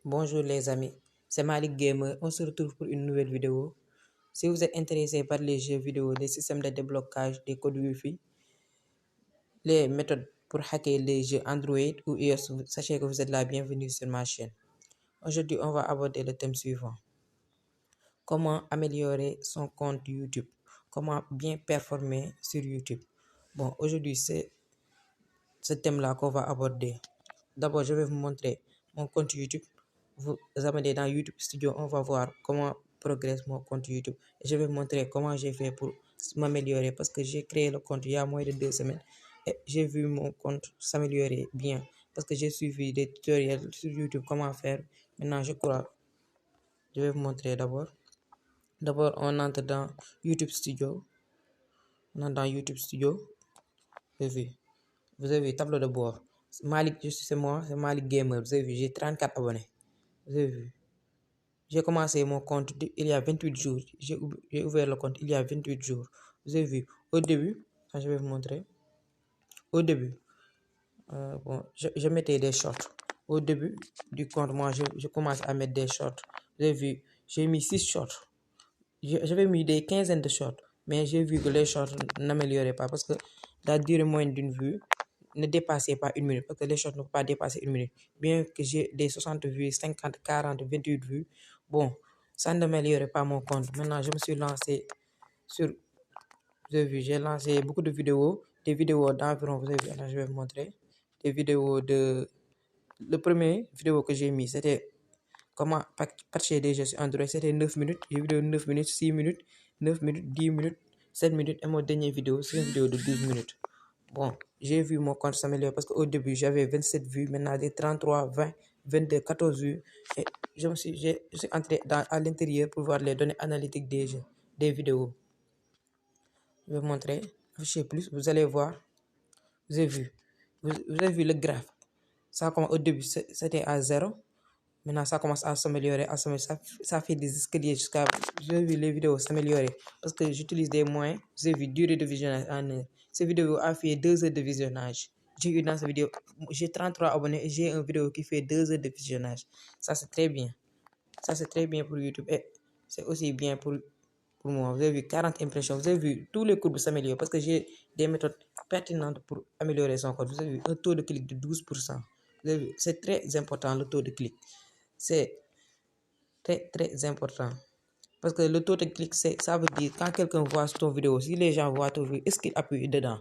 Bonjour les amis, c'est Malik Gamer. On se retrouve pour une nouvelle vidéo. Si vous êtes intéressé par les jeux vidéo, les systèmes de déblocage, des codes Wi-Fi, les méthodes pour hacker les jeux Android ou iOS, sachez que vous êtes la bienvenue sur ma chaîne. Aujourd'hui, on va aborder le thème suivant. Comment améliorer son compte YouTube? Comment bien performer sur YouTube? Bon, aujourd'hui, c'est ce thème-là qu'on va aborder. D'abord, je vais vous montrer mon compte YouTube. Vous amenez dans YouTube Studio, on va voir comment progresse mon compte YouTube. Et je vais vous montrer comment j'ai fait pour m'améliorer parce que j'ai créé le compte il y a moins de 2 semaines et j'ai vu mon compte s'améliorer bien parce que j'ai suivi des tutoriels sur YouTube comment faire. Maintenant, je crois, je vais vous montrer d'abord. D'abord, on entre dans YouTube Studio. On entre dans YouTube Studio. Vous avez vu, tableau de bord. Malik, c'est moi, c'est Malik Gamer. Vous avez vu, j'ai 34 abonnés. Vous avez vu. J'ai commencé mon compte il y a 28 jours. J'ai ouvert le compte il y a 28 jours. Vous avez vu, au début, je vais vous montrer. Au début, je mettais des shorts. Au début du compte, moi, je commence à mettre des shorts. Vous avez vu, j'ai mis 6 shorts. J'avais mis des quinzaines de shorts. Mais j'ai vu que les shorts n'amélioraient pas parce que la durée moyenne d'une vue ne dépassait pas 1 minute parce que les shorts ne peuvent pas dépasser 1 minute. Bien que j'ai des 60 vues, 50, 40, 28 vues, bon, ça n'améliorait pas mon compte. Maintenant, je me suis lancé sur, vous avez vu, j'ai lancé beaucoup de vidéos, des vidéos d'environ, vous avez vu, là, je vais vous montrer, des vidéos le premier vidéo que j'ai mis, c'était comment patcher des jeux sur Android, c'était 9 minutes, j'ai vidéo 9 minutes, 6 minutes, 9 minutes, 10 minutes, 7 minutes, et mon dernière vidéo, c'est une vidéo de 12 minutes. Bon, j'ai vu mon compte s'améliorer parce qu'au début, j'avais 27 vues, maintenant des 33, 20, 22, 14 vues. Et je suis entré à l'intérieur pour voir les données analytiques des jeux, des vidéos. Je vais vous montrer, afficher plus, vous allez voir, vous avez vu, vous avez vu le graphe. Ça, comme au début, c'était à 0. Maintenant, ça commence à s'améliorer, ça fait des escaliers jusqu'à... J'ai vu les vidéos s'améliorer parce que j'utilise des moyens. Vous avez vu, durée de visionnage en heure. Cette vidéo a fait 2 heures de visionnage. J'ai eu dans cette vidéo, j'ai 33 abonnés et j'ai une vidéo qui fait 2 heures de visionnage. Ça, c'est très bien. Ça, c'est très bien pour YouTube et c'est aussi bien pour moi. Vous avez vu 40 impressions. Vous avez vu tous les courbes s'améliorer parce que j'ai des méthodes pertinentes pour améliorer son code. Vous avez vu un taux de clic de 12%. C'est très important le taux de clic. C'est très très important parce que le taux de clic, ça veut dire quand quelqu'un voit ton vidéo, si les gens voient ton vidéo, est-ce qu'ils appuient dedans?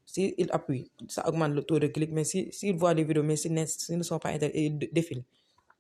S'ils appuient, ça augmente le taux de clic, mais s'ils voient des vidéos, mais s'ils ne sont pas intéressés et défilent,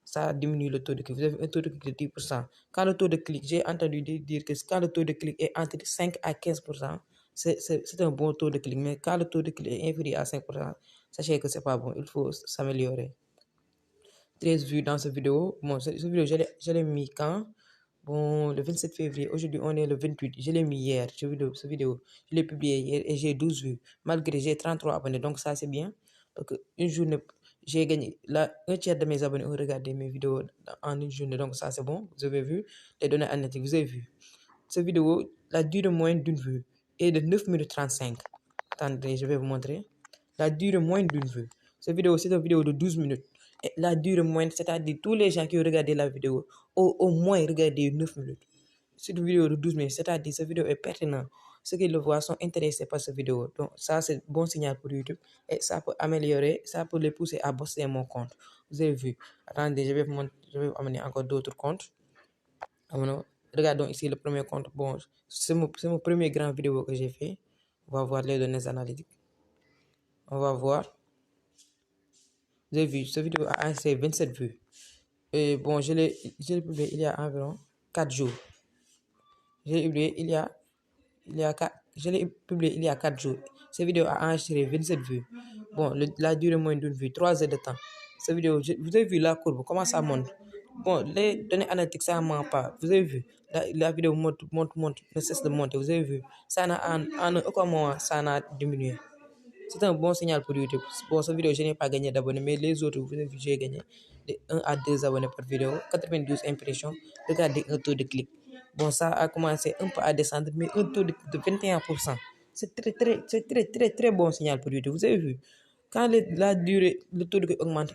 ça diminue le taux de clic. Vous avez un taux de clic de 10%. Quand le taux de clic, j'ai entendu dire que quand le taux de clic est entre 5 à 15%, c'est un bon taux de clic, mais quand le taux de clic est inférieur à 5%, sachez que c'est pas bon, il faut s'améliorer. 13 vues dans cette vidéo. Bon, cette vidéo, je l'ai mis quand? Bon, le 27 février. Aujourd'hui, on est le 28. Je l'ai mis hier, cette vidéo. Je l'ai publiée hier et j'ai 12 vues. Malgré j'ai 33 abonnés. Donc, ça, c'est bien. Donc, une journée, j'ai gagné. Là, un tiers de mes abonnés ont regardé mes vidéos en une journée. Donc, ça, c'est bon. Vous avez vu les données analytiques. Vous avez vu. Cette vidéo, la durée moyenne d'une vue est de 9 minutes 35. Attendez, je vais vous montrer. La durée moyenne d'une vue. Cette vidéo, c'est une vidéo de 12 minutes. Et la durée moyenne, c'est-à-dire tous les gens qui ont regardé la vidéo ont au moins regardé 9 minutes. C'est une vidéo de 12 minutes, c'est-à-dire cette vidéo est pertinente. Ceux qui le voient sont intéressés par cette vidéo. Donc ça, c'est bon signal pour YouTube. Et ça peut améliorer, ça peut les pousser à bosser mon compte. Vous avez vu. Attendez, je vais vous amener encore d'autres comptes. Regardons ici le premier compte. Bon, c'est mon premier grand vidéo que j'ai fait. On va voir les données analytiques. On va voir. Vous avez vu, cette vidéo a enregistré 27 vues. Et bon, je l'ai publié il y a environ 4 jours. Je l'ai publié il y a 4 jours. Cette vidéo a enregistré 27 vues. Bon, la durée moyenne d'une vue, 3 heures de temps. Cette vidéo, vous avez vu la courbe, comment ça monte? Bon, les données analytiques, ça ne ment pas. Vous avez vu, la vidéo monte, ne cesse de monter. Vous avez vu, ça n'a en aucun moment, ça n'a diminué. C'est un bon signal pour YouTube. Bon, cette vidéo, je n'ai pas gagné d'abonnés, mais les autres, vous avez vu, j'ai gagné de 1 à 2 abonnés par vidéo, 92 impressions, regardez un taux de clic. Bon, ça a commencé un peu à descendre, mais un taux de 21%. C'est très bon signal pour YouTube. Vous avez vu, quand la durée, le taux de clic augmente,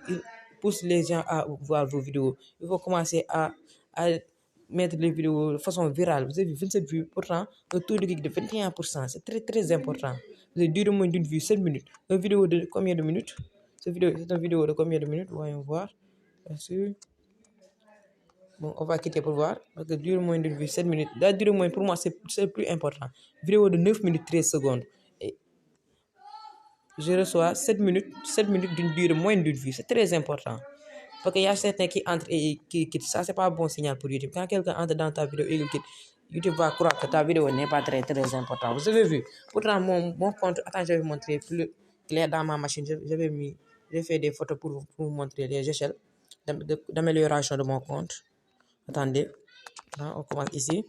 pousse les gens à voir vos vidéos. Il faut commencer à mettre les vidéos de façon virale. Vous avez vu 27 vues, pourtant un taux de clic de 21%. C'est très très important. Vous avez duré moins d'une vue, 7 minutes. Une vidéo de combien de minutes? C'est une vidéo de combien de minutes? Voyons voir. Bien sûr. Bon, on va quitter pour voir. Parce que dure moins d'une vue, 7 minutes. La durée moins, pour moi, c'est le plus important. Vidéo de 9 minutes 13 secondes. Et je reçois 7 minutes d'une durée moins d'une vue. C'est très important. Parce qu'il y a certains qui entrent et qui quittent. Ça, c'est pas un bon signal pour YouTube. Quand quelqu'un entre dans ta vidéo et il quitte, YouTube va croire que ta vidéo n'est pas très, très importante. Vous avez vu? Pourtant, mon compte, attends, je vais vous montrer plus clair dans ma machine. J'ai fait des photos pour vous montrer les échelles d'amélioration de mon compte. Attendez. Là, on commence ici.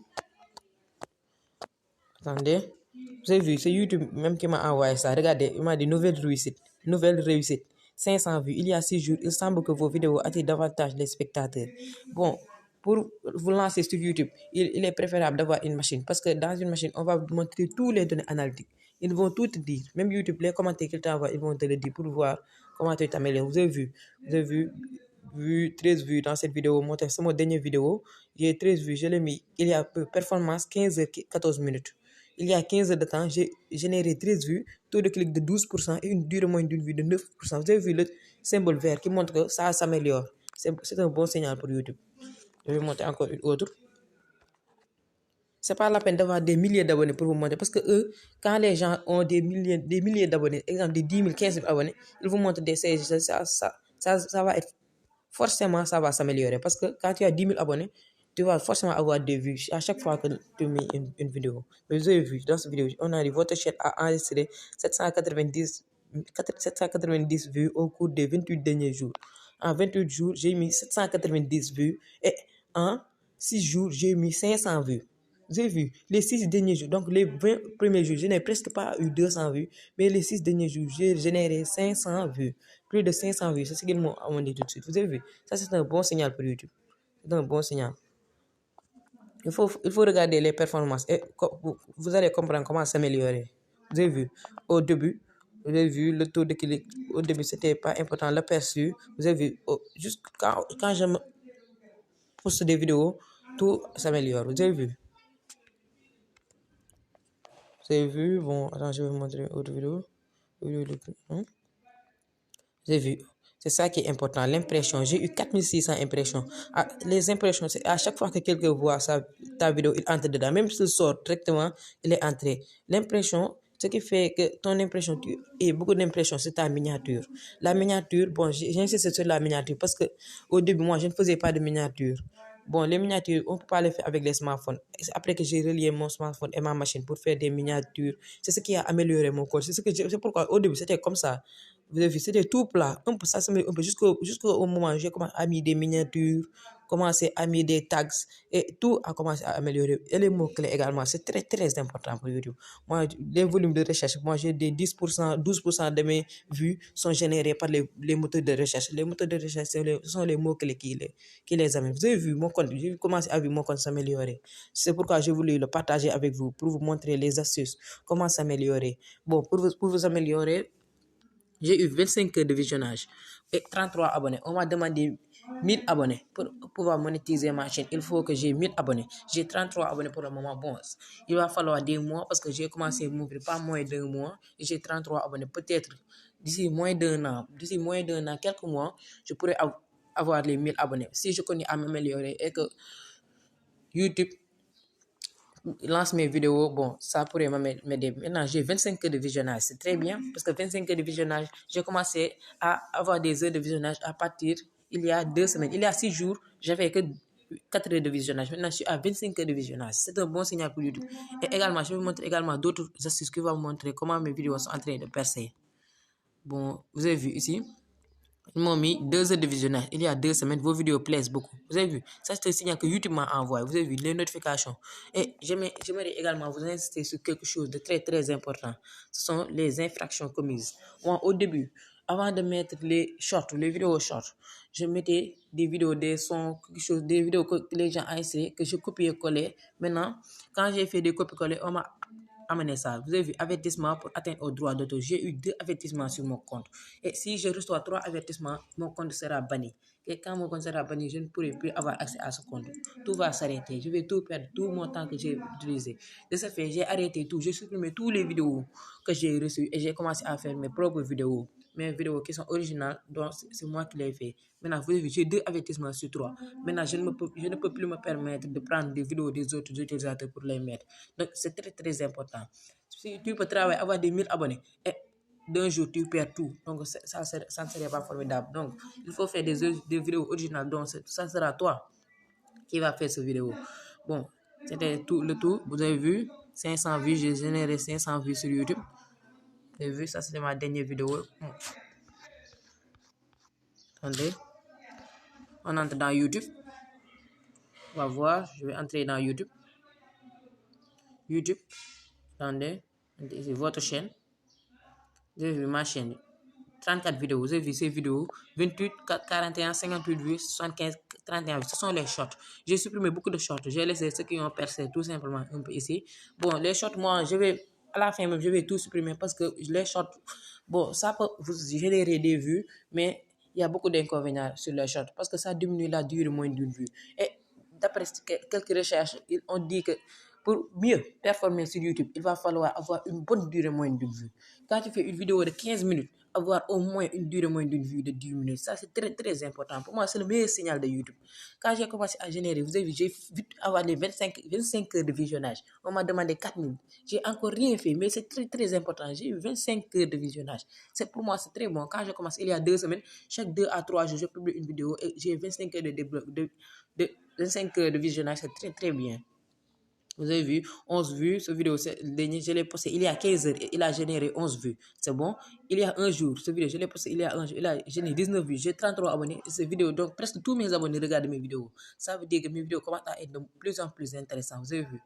Attendez. Vous avez vu, c'est YouTube même qui m'a envoyé ça. Regardez, il m'a dit nouvelle réussite. Nouvelle réussite. 500 vues. Il y a 6 jours, il semble que vos vidéos attirent davantage les spectateurs. Bon, pour vous lancer sur YouTube, il est préférable d'avoir une machine. Parce que dans une machine, on va vous montrer tous les données analytiques. Ils vont tout te dire. Même YouTube, les commentaires qu'ils t'envoient, ils vont te le dire pour voir comment tu t'améliorer. Vous avez vu 13 vues dans cette vidéo. C'est mon dernière vidéo. J'ai 13 vues. Je l'ai mis. Il y a peu. Performance 15 heures 14 minutes. Il y a 15 heures de temps, j'ai généré 13 vues, taux de clic de 12% et une durée moyenne d'une vue de 9%. Vous avez vu le symbole vert qui montre que ça s'améliore. C'est un bon signal pour YouTube. Je vais montrer encore une autre. C'est pas la peine d'avoir des milliers d'abonnés pour vous montrer parce que eux, quand les gens ont des milliers d'abonnés, exemple des 10 000, 15 000 abonnés, ils vous montrent des CG, ça va être forcément, ça va s'améliorer parce que quand tu as 10 000 abonnés, tu vas forcément avoir des vues à chaque fois que tu mets une vidéo. Mais vous avez vu, dans cette vidéo, on a dit votre chaîne a enregistré 790 vues au cours des 28 derniers jours. En 28 jours, j'ai mis 790 vues et en 6 jours, j'ai mis 500 vues. Vous avez vu, les 6 derniers jours, donc les 20 premiers jours, je n'ai presque pas eu 200 vues, mais les 6 derniers jours, j'ai généré 500 vues. Plus de 500 vues, c'est ce qu'ils m'ont amené tout de suite. Vous avez vu, ça c'est un bon signal pour YouTube. C'est un bon signal. Il faut regarder les performances et vous allez comprendre comment s'améliorer. Vous avez vu, au début, vous avez vu le taux de clic. Au début, c'était pas important, l'aperçu. Vous avez vu, juste quand je poste des vidéos, tout s'améliore. Vous avez vu. Vous avez vu, bon, attends, je vais vous montrer une autre vidéo. Vous avez vu, c'est ça qui est important, l'impression. J'ai eu 4600 impressions. Les impressions, c'est à chaque fois que quelqu'un voit ta vidéo, il entre dedans. Même s'il sort directement, il est entré. L'impression, ce qui fait que ton impression, tu aies beaucoup d'impressions, c'est ta miniature. La miniature, bon, j'insiste sur la miniature parce que au début, moi, je ne faisais pas de miniature. Bon, les miniatures, on ne peut pas les faire avec les smartphones. Après que j'ai relié mon smartphone et ma machine pour faire des miniatures, c'est ce qui a amélioré mon code. C'est pourquoi au début, c'était comme ça. Vous avez vu, c'était tout plat. Un peu ça, un peu jusqu'au moment où j'ai commencé à mettre des miniatures, commencé à mettre des tags et tout a commencé à améliorer. Et les mots-clés également, c'est très très important pour YouTube. Moi, les volumes de recherche, moi j'ai des 10%, 12% de mes vues sont générés par les moteurs de recherche. Les moteurs de recherche, ce sont les mots-clés qui les amènent. Vous avez vu mon compte, j'ai commencé à voir mon compte s'améliorer. C'est pourquoi j'ai voulu le partager avec vous pour vous montrer les astuces, comment s'améliorer. Bon, pour vous améliorer, j'ai eu 25 heures de visionnage et 33 abonnés. On m'a demandé 1000 abonnés pour pouvoir monétiser ma chaîne. Il faut que j'ai 1000 abonnés. J'ai 33 abonnés pour le moment. Bon, il va falloir des mois parce que j'ai commencé à m'ouvrir pas moins d'un mois. Et j'ai 33 abonnés. Peut-être d'ici moins d'un an, quelques mois, je pourrais avoir les 1000 abonnés. Si je connais à m'améliorer et que YouTube lance mes vidéos, bon, ça pourrait m'aider. Maintenant, j'ai 25 heures de visionnage, c'est très bien, parce que 25 heures de visionnage, j'ai commencé à avoir des heures de visionnage à partir, il y a 2 semaines. Il y a 6 jours, j'avais que 4 heures de visionnage. Maintenant, je suis à 25 heures de visionnage. C'est un bon signal pour YouTube. Et également, je vais vous montrer également d'autres astuces qui vont vous montrer comment mes vidéos sont en train de percer. Bon, vous avez vu ici, ils m'ont mis 2 heures de visionnage. Il y a 2 semaines, vos vidéos plaisent beaucoup. Vous avez vu, ça c'est un signal que YouTube m'a envoyé. Vous avez vu les notifications. Et j'aimerais également vous insister sur quelque chose de très très important. Ce sont les infractions commises. Moi, au début, avant de mettre les shorts, les vidéos shorts, je mettais des vidéos, des sons, quelque chose, des vidéos que les gens ont essayé, que je copiais-collais. Maintenant, quand j'ai fait des copier-coller, amener ça. Vous avez vu, avertissement pour atteindre au droit d'auteur. J'ai eu 2 avertissements sur mon compte. Et si je reçois 3 avertissements, mon compte sera banni. Et quand mon compte sera banni, je ne pourrai plus avoir accès à ce compte. Tout va s'arrêter. Je vais tout perdre, tout mon temps que j'ai utilisé. De ce fait, j'ai arrêté tout. J'ai supprimé toutes les vidéos que j'ai reçues et j'ai commencé à faire mes propres vidéos. Mes vidéos qui sont originales, donc c'est moi qui les fait. Maintenant, vous avez vu, j'ai 2 avertissements sur 3. Maintenant, je ne peux plus me permettre de prendre des vidéos des autres utilisateurs pour les mettre. Donc, c'est très, très important. Si tu peux travailler, avoir des 1000 abonnés, et d'un jour, tu perds tout. Donc, ça ne serait pas formidable. Donc, il faut faire des vidéos originales. Donc, ça sera toi qui va faire cette vidéo. Bon, c'était tout le tout. Vous avez vu, 500 vues, j'ai généré 500 vues sur YouTube. Vous avez vu, ça c'était ma dernière vidéo. Attendez. On entre dans YouTube. On va voir, je vais entrer dans YouTube. YouTube. Attendez. C'est votre chaîne. Vous avez vu ma chaîne. 34 vidéos. Vous avez vu ces vidéos. 28, 41, 58 vues, 75, 31 vues. Ce sont les shorts. J'ai supprimé beaucoup de shorts. J'ai laissé ceux qui ont percé tout simplement un peu ici. Bon, les shorts, moi, à la fin même, je vais tout supprimer parce que les shorts, bon, ça peut vous générer des vues, mais il y a beaucoup d'inconvénients sur les shorts parce que ça diminue la durée moins d'une vue. Et d'après quelques recherches, on dit que pour mieux performer sur YouTube, il va falloir avoir une bonne durée moyenne d'une vue. Quand tu fais une vidéo de 15 minutes, avoir au moins une durée moyenne d'une vue de 10 minutes, ça c'est très très important. Pour moi, c'est le meilleur signal de YouTube. Quand j'ai commencé à générer, vous avez vu, j'ai vite avoir les 25 heures de visionnage. On m'a demandé 4 minutes. J'ai encore rien fait, mais c'est très très important. J'ai eu 25 heures de visionnage. Pour moi, c'est très bon. Quand je commence, il y a 2 semaines, chaque 2 à 3 jours, je publie une vidéo et j'ai 25 heures de 25 heures de visionnage. C'est très très bien. Vous avez vu, 11 vues, cette vidéo, je l'ai posté il y a 15 heures et il a généré 11 vues. C'est bon. Il y a un jour, cette vidéo, je l'ai posté il y a un jour, il a généré 19 vues. J'ai 33 abonnés. Cette vidéo, donc presque tous mes abonnés regardent mes vidéos. Ça veut dire que mes vidéos commencent à être de plus en plus intéressantes. Vous avez vu,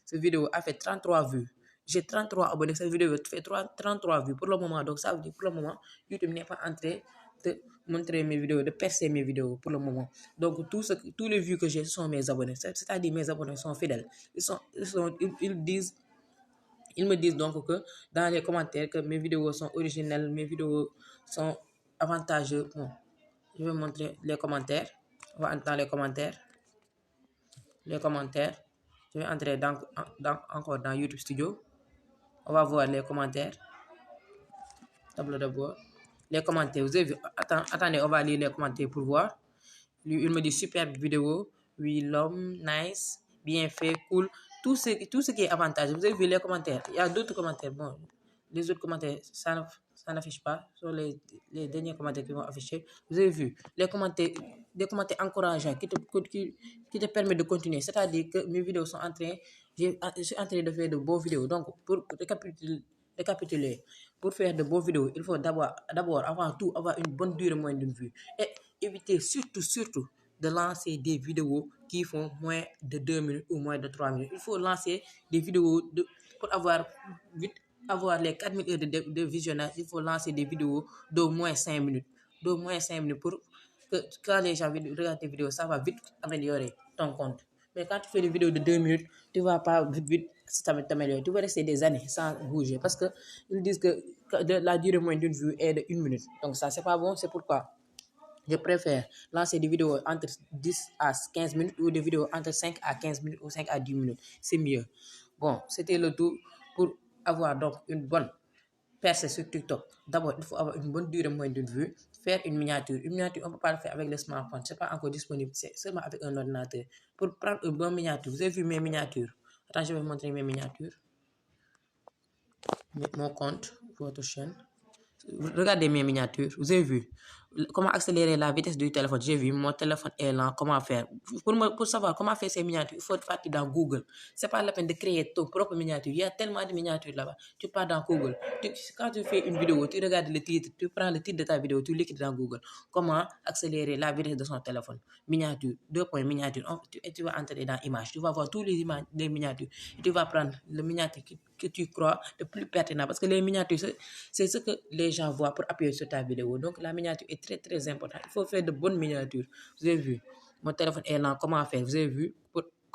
cette vidéo a fait 33 vues. J'ai 33 abonnés. Cette vidéo fait 33 vues pour le moment. Donc ça veut dire pour le moment, YouTube n'est pas entré de montrer mes vidéos, de percer mes vidéos pour le moment. Donc, tous les vues que j'ai sont mes abonnés. C'est-à-dire mes abonnés sont fidèles. Ils me disent donc que dans les commentaires que mes vidéos sont originelles, mes vidéos sont avantageuses. Bon, je vais montrer les commentaires. On va entrer dans les commentaires. Les commentaires. Je vais entrer encore dans YouTube Studio. On va voir les commentaires. Tableau de bord. Les commentaires, vous avez vu, attendez, on va lire les commentaires pour voir. Lui, il me dit superbe vidéo, oui, l'homme, nice, bien fait, cool. Tout ce qui est avantage. Vous avez vu les commentaires. Il y a d'autres commentaires. Bon, les autres commentaires, ça n'affiche pas. Ce sont les derniers commentaires qui vont afficher. Vous avez vu les commentaires, des commentaires encourageants qui te permettent de continuer. C'est-à-dire que mes vidéos sont je suis en train de faire de bonnes vidéos. Donc, pour récapituler, pour faire de bonnes vidéos, il faut d'abord, avant tout, avoir une bonne durée moyenne d'une vue. Et éviter surtout de lancer des vidéos qui font moins de 2 minutes ou moins de 3 minutes. Il faut lancer des vidéos pour avoir les 4000 heures de visionnage. Il faut lancer des vidéos d'au moins 5 minutes. D'au moins 5 minutes pour que quand les gens regardent tes vidéos, ça va vite améliorer ton compte. Mais quand tu fais des vidéos de 2 minutes, tu ne vas pas vite t'améliorer. Tu vas rester des années sans bouger parce qu'ils disent que la durée moyenne d'une vue est de 1 minute. Donc ça, c'est pas bon. C'est pourquoi je préfère lancer des vidéos entre 10 à 15 minutes ou des vidéos entre 5 à 15 minutes ou 5 à 10 minutes. C'est mieux. Bon, c'était le tout pour avoir donc une bonne percée sur TikTok. D'abord, il faut avoir une bonne durée moyenne de vue. Faire une miniature. Une miniature, on ne peut pas le faire avec le smartphone. Ce n'est pas encore disponible. C'est seulement avec un ordinateur. Pour prendre une bonne miniature, vous avez vu mes miniatures. Attends, je vais vous montrer mes miniatures. Mon compte, votre chaîne. Regardez mes miniatures. Vous avez vu comment accélérer la vitesse du téléphone. J'ai vu mon téléphone est lent. Comment faire? Pour savoir comment faire ces miniatures, il faut partir dans Google. C'est pas la peine de créer ton propre miniature. Il y a tellement de miniatures là-bas. Tu pars dans Google. Quand tu fais une vidéo, tu regardes le titre, tu prends le titre de ta vidéo, tu l'écris dans Google. Comment accélérer la vitesse de son téléphone? Miniature, 2 points miniature. Et tu vas entrer dans image. Tu vas voir tous les miniatures. Et tu vas prendre le miniature que tu crois le plus pertinent. Parce que les miniatures, c'est ce que les gens voient pour appuyer sur ta vidéo. Donc la miniature est très très importante. Il faut faire de bonnes miniatures. Vous avez vu, mon téléphone est lent. Comment faire? Vous avez vu,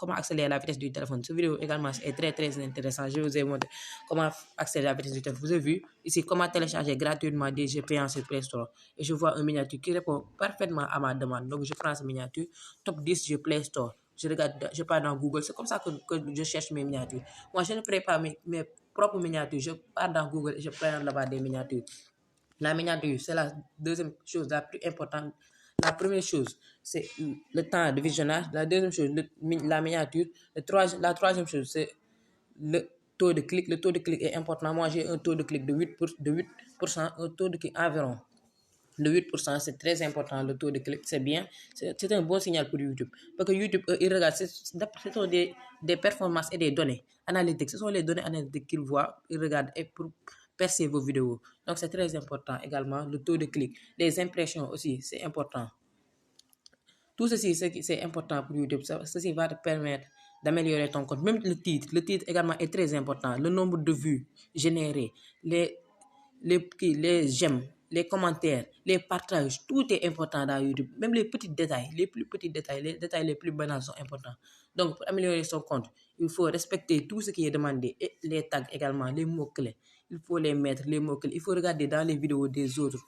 comment accélérer la vitesse du téléphone. Cette vidéo également est très intéressante. Je vous ai montré comment accélérer la vitesse du téléphone. Vous avez vu ici comment télécharger gratuitement des jeux payants sur Play Store. Et je vois une miniature qui répond parfaitement à ma demande. Donc je prends cette miniature, top 10 jeux Play Store. Je regarde, je pars dans Google. C'est comme ça que je cherche mes miniatures. Moi, je ne prépare mes propres miniatures. Je pars dans Google et je prends là-bas des miniatures. La miniature, c'est la deuxième chose la plus importante. La première chose, c'est le temps de visionnage. La deuxième chose, la miniature. La troisième chose, c'est le taux de clic. Le taux de clic est important. Moi, j'ai un taux de clic de 8%, un taux de clic environ. Le 8%, c'est très important. Le taux de clic, c'est bien. C'est un bon signal pour YouTube. Parce que YouTube, il regarde, ce sont des performances et des données analytiques. Ce sont les données analytiques qu'il voit, il regarde et pour percer vos vidéos. Donc, c'est très important également. Le taux de clic. Les impressions aussi, c'est important. Tout ceci, c'est important pour YouTube. Ceci va te permettre d'améliorer ton compte. Même le titre également est très important. Le nombre de vues générées, les j'aime, les commentaires, les partages, tout est important dans YouTube. Même les petits détails, les plus petits détails, les détails les plus banals sont importants. Donc, pour améliorer son compte, il faut respecter tout ce qui est demandé et les tags également, les mots-clés. Il faut les mettre, les mots-clés. Il faut regarder dans les vidéos des autres.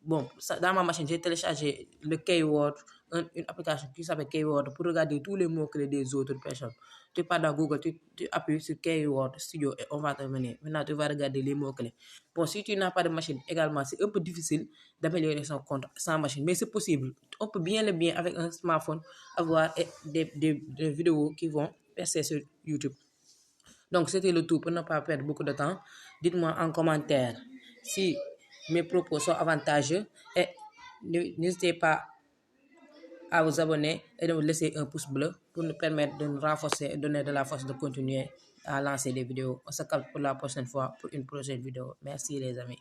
Bon, dans ma machine, j'ai téléchargé le Keyword, une application qui s'appelle Keyword pour regarder tous les mots-clés des autres personnes. Tu pars dans Google, tu appuies sur Keyword Studio et on va te mener. Maintenant, tu vas regarder les mots-clés. Bon, si tu n'as pas de machine également, c'est un peu difficile d'améliorer son compte sans machine, mais c'est possible. On peut bien avec un smartphone avoir des vidéos qui vont percer sur YouTube. Donc, c'était le tout pour ne pas perdre beaucoup de temps. Dites-moi en commentaire si mes propos sont avantageux et n'hésitez pas à vous abonner et de vous laisser un pouce bleu pour nous permettre de nous renforcer et donner de la force de continuer à lancer des vidéos. On se capte pour la prochaine fois pour une prochaine vidéo. Merci les amis.